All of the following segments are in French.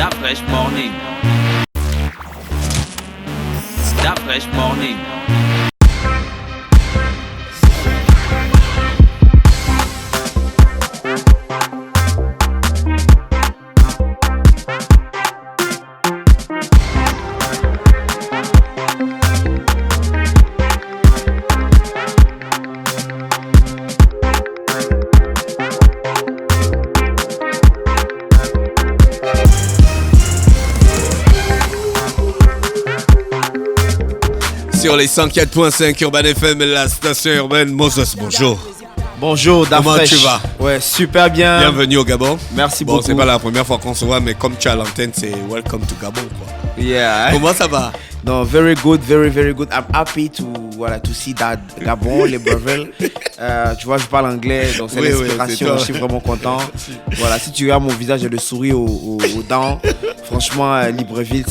That fresh morning. That fresh morning. Sur les 104.5 Urban FM, la station urbaine. Moses, bonjour. Bonjour, Comment tu vas? Ouais, super bien. Bienvenue au Gabon. Merci beaucoup. Bon, c'est pas la première fois qu'on se voit, mais comme tu as l'antenne, c'est Welcome to Gabon, quoi. Yeah. Comment ça va? No, very good, very good. I'm happy to see that Gabon, Libreville. Tu vois, je parle anglais, donc c'est l'inspiration. Je suis vraiment content. Voilà, si tu regardes mon visage, j'ai le sourire aux dents. Franchement, Libreville,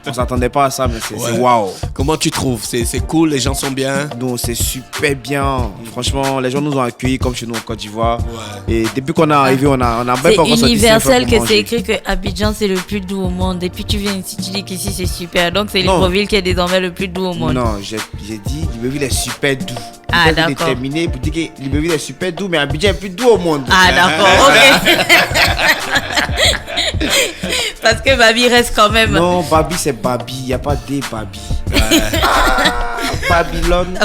on s'attendait pas à ça, mais c'est waouh. Comment tu trouves? C'est cool, les gens sont bien? Non, c'est super bien. Franchement, les gens nous ont accueillis comme chez nous en Côte d'Ivoire. Ouais. Et depuis qu'on est arrivé, on a même pas encore sorti. C'est universel que c'est écrit que Abidjan c'est le plus doux au monde. Et puis tu viens ici, tu dis qu'ici c'est super. Donc c'est Libreville qui est désormais le plus doux au monde. Non, j'ai dit Libreville est super doux. Ah d'accord. Déterminé pour dire que Libreville est super doux, mais Abidjan est plus doux au monde. Ah d'accord, ok. Parce que Babi reste quand même. Non, Babi c'est Babi, il n'y a pas des Babi. Babylone,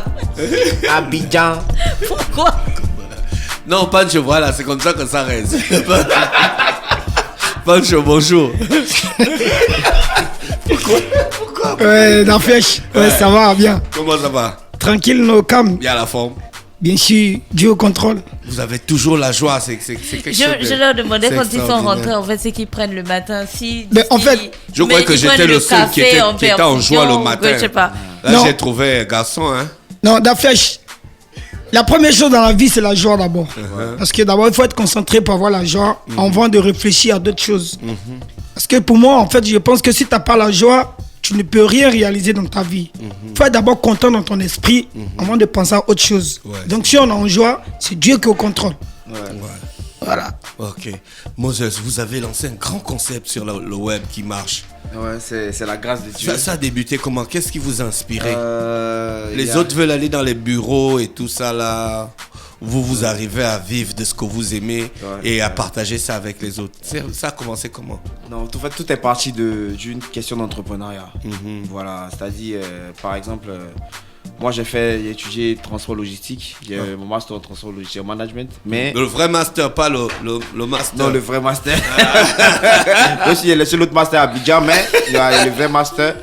Abidjan. Pourquoi? Non, Pancho, voilà, c'est comme ça que ça reste. Pancho, bonjour. Pourquoi? Ouais, Dafresh, ça va bien. Comment ça va? Tranquille, no calme. Bien la forme. Bien sûr, Dieu au contrôle. Vous avez toujours la joie, c'est quelque chose. Je leur demandais quand ils sont rentrés, en fait, c'est qu'ils prennent le matin. En fait, je crois que j'étais le seul qui était en joie le matin. Je sais pas. Là, j'ai trouvé un garçon, hein. Non, Dafresh, la première chose dans la vie, c'est la joie d'abord. Parce que d'abord, il faut être concentré pour avoir la joie avant de réfléchir à d'autres choses. Parce que pour moi, en fait, je pense que si tu n'as pas la joie, tu ne peux rien réaliser dans ta vie. Il faut être d'abord content dans ton esprit avant de penser à autre chose. Ouais. Donc si on est en joie, c'est Dieu qui est au contrôle. Ouais. Voilà. Ok. Moses, vous avez lancé un grand concept sur le web qui marche. Ouais, c'est la grâce de Dieu. Ça a débuté comment? Qu'est-ce qui vous a inspiré? Les autres veulent aller dans les bureaux et tout ça là. Vous arrivez à vivre de ce que vous aimez et à partager ça avec les autres. Ça a commencé comment? Non, en fait, tout est parti d'une question d'entrepreneuriat. Voilà, c'est-à-dire, par exemple, moi j'ai étudié transport logistique. J'ai mon master en transport logistique en management. Mais le vrai master, pas le master. Non, le vrai master. Aussi, il y a l'autre master à Abidjan, mais il y a le vrai master.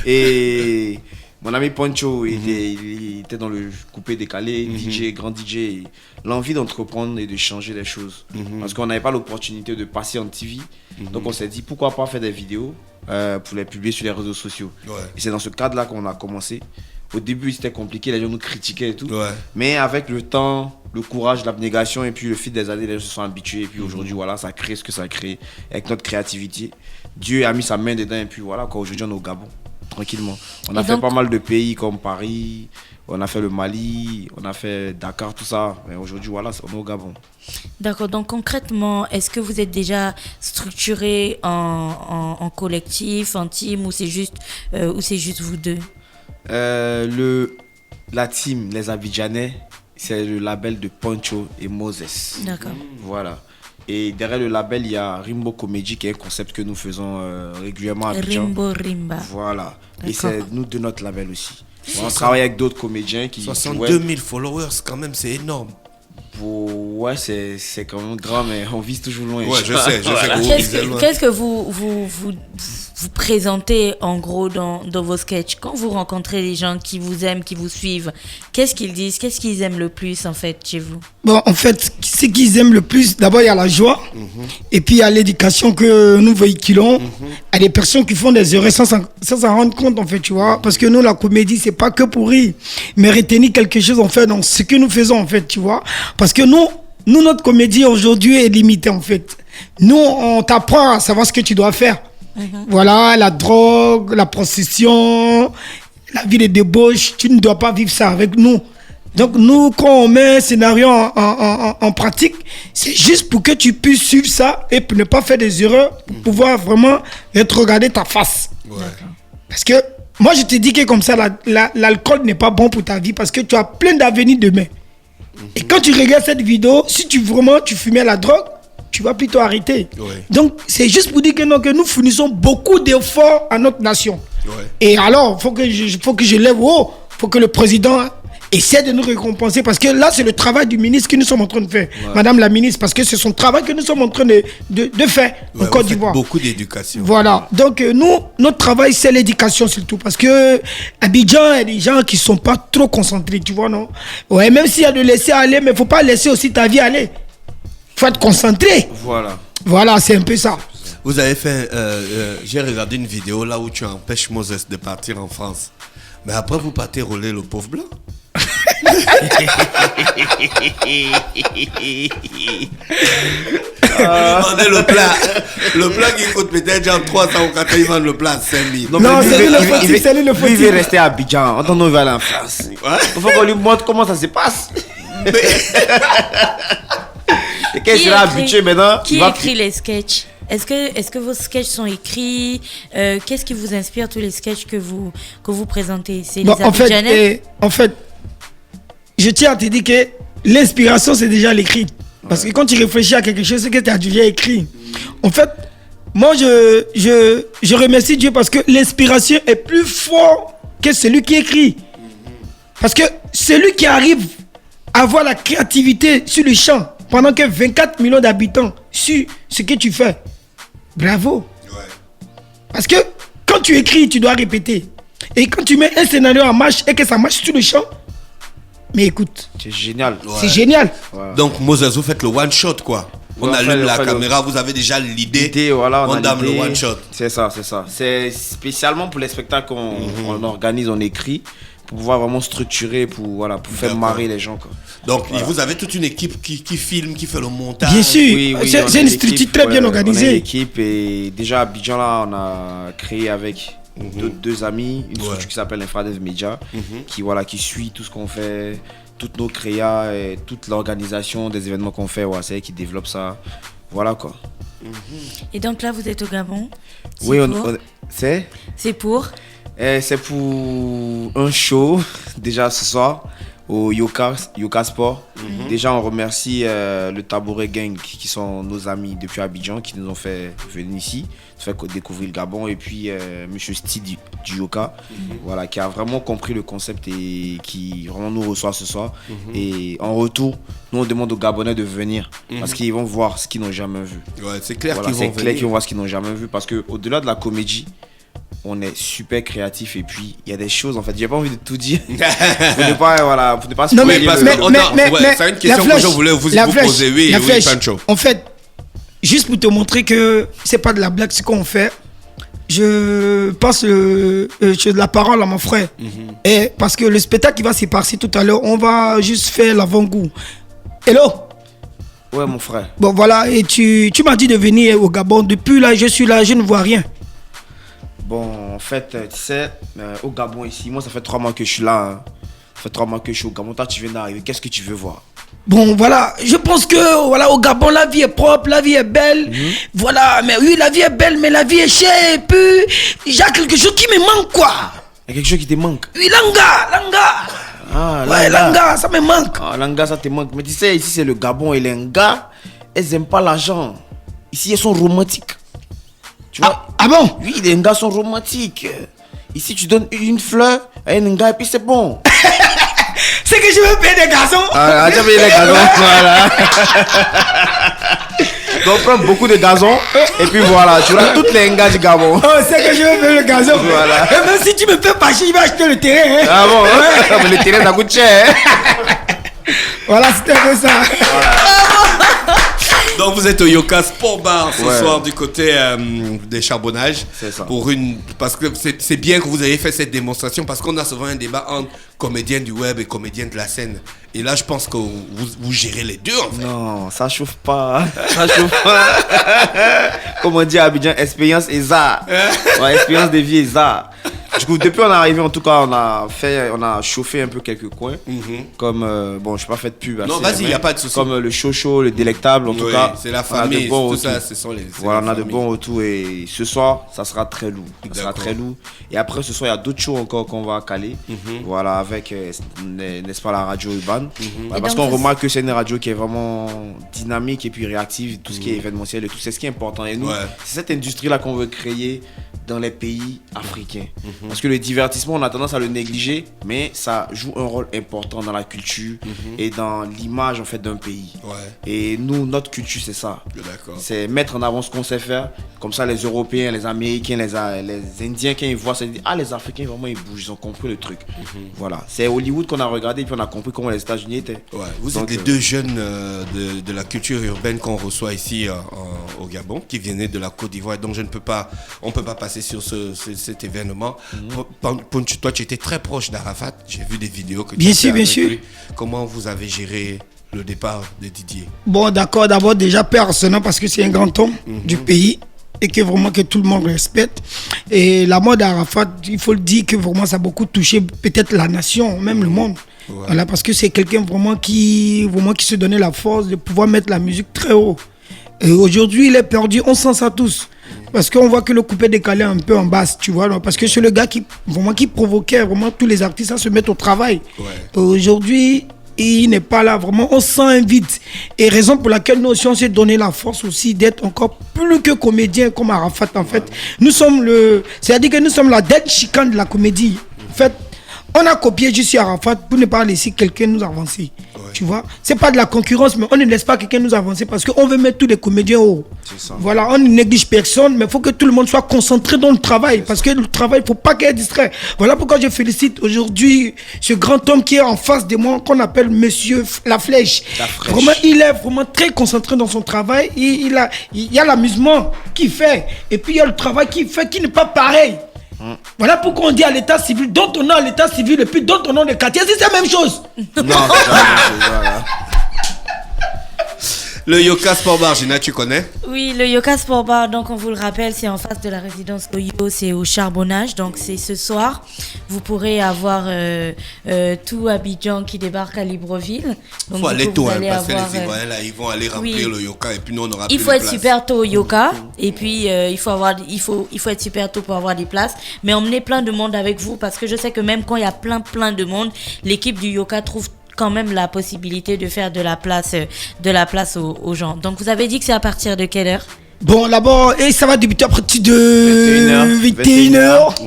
Et mon ami Poncho, il était dans le coupé décalé, DJ, grand DJ. L'envie d'entreprendre et de changer les choses. Parce qu'on n'avait pas l'opportunité de passer en TV. Donc on s'est dit, pourquoi pas faire des vidéos pour les publier sur les réseaux sociaux. Et c'est dans ce cadre-là qu'on a commencé. Au début, c'était compliqué, les gens nous critiquaient et tout. Mais avec le temps, le courage, l'abnégation et puis le fil des années, les gens se sont habitués. Et puis aujourd'hui, voilà, ça crée ce que ça a créé avec notre créativité. Dieu a mis sa main dedans et puis voilà, aujourd'hui on est au Gabon. Tranquillement. On a fait pas mal de pays comme Paris, on a fait le Mali, on a fait Dakar, tout ça. Mais aujourd'hui, voilà, on est au Gabon. D'accord. Donc concrètement, est-ce que vous êtes déjà structuré en collectif, en team, ou c'est juste vous deux? La team, les Abidjanais, c'est le label de Poncho et Moses. D'accord. Voilà. Et derrière le label, il y a Rimbo Comedy, qui est un concept que nous faisons régulièrement à Abidjan. Rimba. Voilà. D'accord. Et c'est nous de notre label aussi. On travaille avec d'autres comédiens qui... 62 000 followers, quand même, c'est énorme. Ouais, c'est quand même grand, mais on vise toujours loin. Ouais, je sais voilà. Qu'est-ce que vous présentez en gros dans vos sketchs? Quand vous rencontrez les gens qui vous aiment, qui vous suivent, qu'est-ce qu'ils disent? Qu'est-ce qu'ils aiment le plus en fait chez vous? Bon, en fait, ce qu'ils aiment le plus, d'abord il y a la joie, et puis il y a l'éducation que nous véhiculons à des personnes qui font des erreurs sans s'en rendre compte en fait, tu vois. Parce que nous, la comédie, c'est pas que pour rire, mais retenir quelque chose en fait dans ce que nous faisons en fait, tu vois. Parce que nous, notre comédie aujourd'hui est limitée en fait. Nous, on t'apprend à savoir ce que tu dois faire. Voilà, la drogue, la procession, la vie de débauche, tu ne dois pas vivre ça avec nous. Donc nous, quand on met un scénario en pratique, c'est juste pour que tu puisses suivre ça et pour ne pas faire des erreurs, pour pouvoir vraiment regarder ta face. Ouais. Parce que moi, je te dis que comme ça, l'alcool n'est pas bon pour ta vie parce que tu as plein d'avenir demain. Et quand tu regardes cette vidéo, si tu fumais la drogue, tu vas plutôt arrêter. Ouais. Donc, c'est juste pour dire que nous fournissons beaucoup d'efforts à notre nation. Ouais. Et alors, faut que je lève haut, faut que le président essaie de nous récompenser parce que là, c'est le travail du ministre que nous sommes en train de faire. Ouais. Madame la ministre, parce que c'est son travail que nous sommes en train de faire en Côte d'Ivoire. Beaucoup d'éducation. Voilà. Donc, notre travail, c'est l'éducation surtout. Parce que Abidjan, il y a des gens qui ne sont pas trop concentrés, tu vois, non? Ouais, même s'il y a de laisser aller, mais il ne faut pas laisser aussi ta vie aller. Il faut être concentré. Voilà. Voilà, c'est un peu ça. Vous avez fait... j'ai regardé une vidéo là où tu empêches Moses de partir en France. Mais après, vous partez rouler le pauvre blanc. Demandez le plat. Le plat qui coûte peut-être genre 300 ou 400, ils vendent le plat à 5000. Non, c'est lui le fautif, c'est lui le fautif. Il veut rester à Abidjan. Attends, il va aller en France. Ouais. Il faut qu'on lui montre comment ça se passe. Et qu'elle sera habituée maintenant. Qui écrit les sketchs? Est-ce que vos sketchs sont écrits? Qu'est-ce qui vous inspire tous les sketchs que vous présentez? C'est les Abidjanais? En fait, je tiens à te dire que l'inspiration, c'est déjà l'écrit. Parce que quand tu réfléchis à quelque chose, c'est que tu as déjà écrit. En fait, moi, je remercie Dieu parce que l'inspiration est plus forte que celui qui écrit. Parce que celui qui arrive à avoir la créativité sur le champ, pendant que 24 millions d'habitants sur ce que tu fais, bravo. Ouais. Parce que quand tu écris, tu dois répéter. Et quand tu mets un scénario en marche et que ça marche sur le champ, mais écoute, c'est génial. Ouais. C'est génial. Ouais. Donc Moses, vous faites le one shot quoi. On allume la caméra, vous avez déjà l'idée. Voilà, on donne le one shot. C'est ça. C'est spécialement pour les spectacles qu'on organise, on écrit pour pouvoir vraiment structurer, pour faire marrer les gens quoi. Donc vous avez toute une équipe qui filme, qui fait le montage. Bien sûr, oui, c'est une structure très bien organisée. On a une équipe et déjà à Abidjan là, on a créé avec deux amis une structure qui s'appelle Infradev Media, qui suit tout ce qu'on fait, toutes nos créas et toute l'organisation des événements qu'on fait. C'est elle qui développe ça. Voilà quoi. Et donc là, vous êtes au Gabon? Oui, c'est pour c'est pour un show déjà ce soir au Yoka Sport. Déjà on remercie le Tabouret Gang qui sont nos amis depuis Abidjan qui nous ont fait venir ici, fait découvrir le Gabon, et puis Monsieur Sti du Yoka, qui a vraiment compris le concept et qui vraiment nous reçoit ce soir. Et en retour, nous on demande aux Gabonais de venir parce qu'ils vont voir ce qu'ils n'ont jamais vu. Ouais, c'est clair qu'ils vont voir ce qu'ils n'ont jamais vu parce que au-delà de la comédie, on est super créatif et puis il y a des choses en fait, j'ai pas envie de tout dire pour ne pas non mais c'est une question que je voulais vous poser. Oui, Pancho. En fait, juste pour te montrer que c'est pas de la blague ce qu'on fait, je passe la parole à mon frère. Et parce que le spectacle qui va se passer tout à l'heure, on va juste faire l'avant-goût. Hello. Ouais mon frère. Bon voilà, et tu m'as dit de venir au Gabon. Depuis là, je suis là, je ne vois rien. Bon, en fait, tu sais, au Gabon ici, moi ça fait 3 mois que je suis là. Hein. Ça fait 3 mois que je suis au Gabon. Toi, tu viens d'arriver. Qu'est-ce que tu veux voir? Bon, voilà, je pense que au Gabon, la vie est propre, la vie est belle. Voilà, mais oui, la vie est belle, mais la vie est chère. Et puis, il y a quelque chose qui me manque, quoi. Il y a quelque chose qui te manque? Oui, Langa. Ah, ouais, Langa, ça me manque. Ah, Langa, ça te manque. Mais tu sais, ici, c'est le Gabon et les Nga, elles n'aiment pas l'argent. Ici, elles sont romantiques. Tu vois? Ah bon? Oui, les Nga sont romantiques. Ici, tu donnes une fleur à un Nga et puis c'est bon. C'est que je veux payer des gazons. Ah, tu veux payer des gazons, voilà. Donc, prends beaucoup de gazons et puis voilà, tu auras toutes les Nga du Gabon. Oh, c'est que je veux payer le gazon. Voilà. Et même si tu me fais pas chier, je vais acheter le terrain. Hein. Ah bon? Ouais. Mais le terrain, ça coûte cher. Voilà, c'était un peu ça. Voilà. Donc vous êtes au Yoka Sport Bar ce soir du côté des charbonnages. C'est ça. Parce que c'est bien que vous ayez fait cette démonstration parce qu'on a souvent un débat entre comédiens du web et comédiens de la scène. Et là, je pense que vous gérez les deux en fait. Non, ça chauffe pas. Ça chauffe pas. Comme on dit à Abidjan, expérience et ça. Ouais, expérience de vie et ça. Du coup, depuis on est arrivé, en tout cas, on a chauffé un peu quelques coins. Comme, bon, je n'ai pas fait de pub. Non, vas-y, il n'y a pas de souci. Comme le Chocho, le Délectable, en tout cas. C'est la famille, tout ça, ce sont les. Voilà, on a de bons retours et ce soir, ça sera très lourd. Ça sera très lourd. Et après, ce soir, il y a d'autres shows encore qu'on va caler. Voilà, avec, n'est-ce pas, la radio urbaine. Parce qu'on remarque que c'est une radio qui est vraiment dynamique et puis réactive, tout ce qui est événementiel et tout, c'est ce qui est important. Et nous, c'est cette industrie-là qu'on veut créer dans les pays africains. Parce que le divertissement, on a tendance à le négliger, mais ça joue un rôle important dans la culture et dans l'image en fait d'un pays. Et nous, notre culture, c'est ça. C'est mettre en avant ce qu'on sait faire. Comme ça, les Européens, les Américains, les Indiens, quand ils voient ça, ils disent ah, les Africains, vraiment, ils bougent, ils ont compris le truc. Voilà. C'est Hollywood qu'on a regardé et puis on a compris comment les États-Unis étaient. Vous êtes les deux jeunes de la culture urbaine qu'on reçoit ici au Gabon, qui venaient de la Côte d'Ivoire. Donc, on ne peut pas passer sur cet événement. Poncho, toi, tu étais très proche d'Arafat. J'ai vu des vidéos que tu as fait avec lui. Comment vous avez géré le départ de Didier? Bon, d'accord. D'abord, déjà, père Arsenal, parce que c'est un grand homme du pays et que vraiment que tout le monde respecte. Et la mort d'Arafat, il faut le dire que vraiment ça a beaucoup touché peut-être la nation, même le monde. Voilà, parce que c'est quelqu'un vraiment qui se donnait la force de pouvoir mettre la musique très haut. Et aujourd'hui, il est perdu, on sent ça tous. Parce qu'on voit que le coupé décalé un peu en basse, tu vois. Parce que c'est le gars qui provoquait vraiment tous les artistes à se mettre au travail. Aujourd'hui, il n'est pas là, vraiment, on sent un vide. Et raison pour laquelle nous aussi, on s'est donné la force aussi d'être encore plus que comédien comme Arafat, en fait. Nous sommes c'est-à-dire que nous sommes la dette chicane de la comédie. En fait, on a copié juste sur Arafat pour ne pas laisser quelqu'un nous avancer. Tu vois, c'est pas de la concurrence, mais on ne laisse pas quelqu'un nous avancer parce qu'on veut mettre tous les comédiens haut. Voilà, on ne néglige personne, mais il faut que tout le monde soit concentré dans le travail. Parce que le travail, il ne faut pas qu'il y ait distrait. Voilà pourquoi je félicite aujourd'hui ce grand homme qui est en face de moi, qu'on appelle Monsieur La Flèche. Vraiment, il est vraiment très concentré dans son travail. Il y a l'amusement qu'il fait. Et puis il y a le travail qu'il fait qui n'est pas pareil. Voilà pourquoi on dit à l'état civil, donne ton nom à l'état civil et puis donne ton nom de quartier, c'est la même chose. Non, voilà. Le Yoka Sport Bar, Gina, tu connais? Oui, le Yoka Sport Bar, donc on vous le rappelle, c'est en face de la résidence Oyo, c'est au Charbonnage, donc c'est ce soir. Vous pourrez avoir tout Abidjan qui débarque à Libreville. Il faut aller tôt, parce que les Ivoiriens là, ils vont aller remplir le Yoka et puis nous on aura plus de place. Il faut être super tôt au Yoka et puis il faut être super tôt pour avoir des places. Mais emmenez plein de monde avec vous parce que je sais que même quand il y a plein de monde, l'équipe du Yoka trouve quand même la possibilité de faire de la place aux gens. Donc vous avez dit que c'est à partir de quelle heure? Bon, d'abord, ça va débuter à partir de 21h. Ok,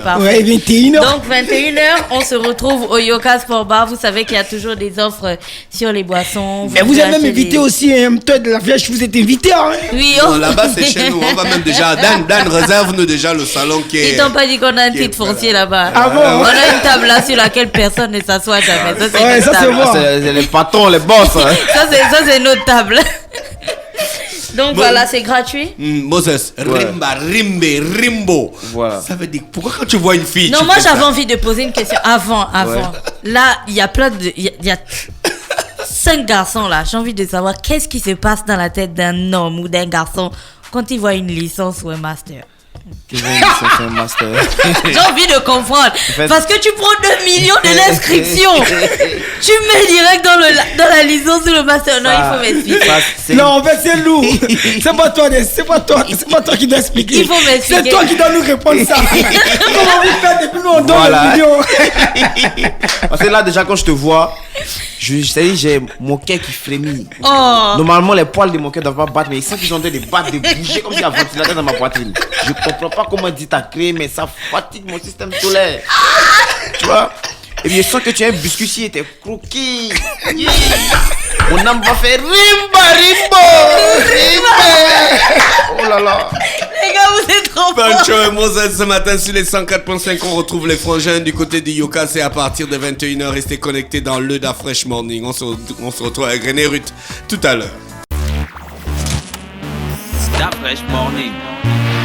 parfait. Ouais, 21h. Donc, 21h, on se retrouve au Yoka Sport Bar. Vous savez qu'il y a toujours des offres sur les boissons. Mais vous avez même invité aussi, toi de la Flèche, vous êtes invité, hein? Oui, non, là-bas, c'est chez nous. On va même déjà. Dan réserve-nous déjà le salon qui est. Ils t'ont pas dit qu'on a un titre foncier là-bas. Ah bon? On a une table là sur laquelle personne ne s'assoit jamais. Ça, c'est ça, c'est bon. C'est les patrons, les boss. Hein. Ça, c'est notre table. Donc voilà, c'est gratuit. Moses, Rimbo. Voilà. Ça veut dire, pourquoi quand tu vois une fille. Non, moi j'avais envie de poser une question avant. Ouais. Là, il y a il y a 5 garçons là. J'ai envie de savoir qu'est-ce qui se passe dans la tête d'un homme ou d'un garçon quand il voit une licence ou un master. J'ai envie de comprendre. Parce que tu prends 2 millions de l'inscription. Tu mets direct dans la licence ou le master. Non, il faut m'expliquer. Non, en fait, c'est lourd. C'est pas toi qui dois expliquer. Il faut m'expliquer. C'est toi qui dois nous répondre ça. Comment vous faites depuis nous on donne le million? Parce que là, déjà, quand je te vois, j'ai mon cœur qui frémit. Oh. Normalement, les poils de mon cœur ne doivent pas battre, mais ils sentent qu'ils ont en train de battre, de bouger comme s'il y a un ventilateur dans ma poitrine. Je comprends pas comment dit t'as créé, mais ça fatigue mon système solaire. Tu vois? Et puis je sens que tu es un biscuitier, t'es croquis. Yeah. Mon âme va faire rimbo. Oh là là. Les gars, vous êtes trop forts. Poncho et Moses ce matin sur les 104.5, on retrouve les frangins du côté du Yoka. C'est à partir de 21h. Restez connectés dans le Da Fresh Morning. On se retrouve avec René Ruth tout à l'heure. Da Fresh Morning.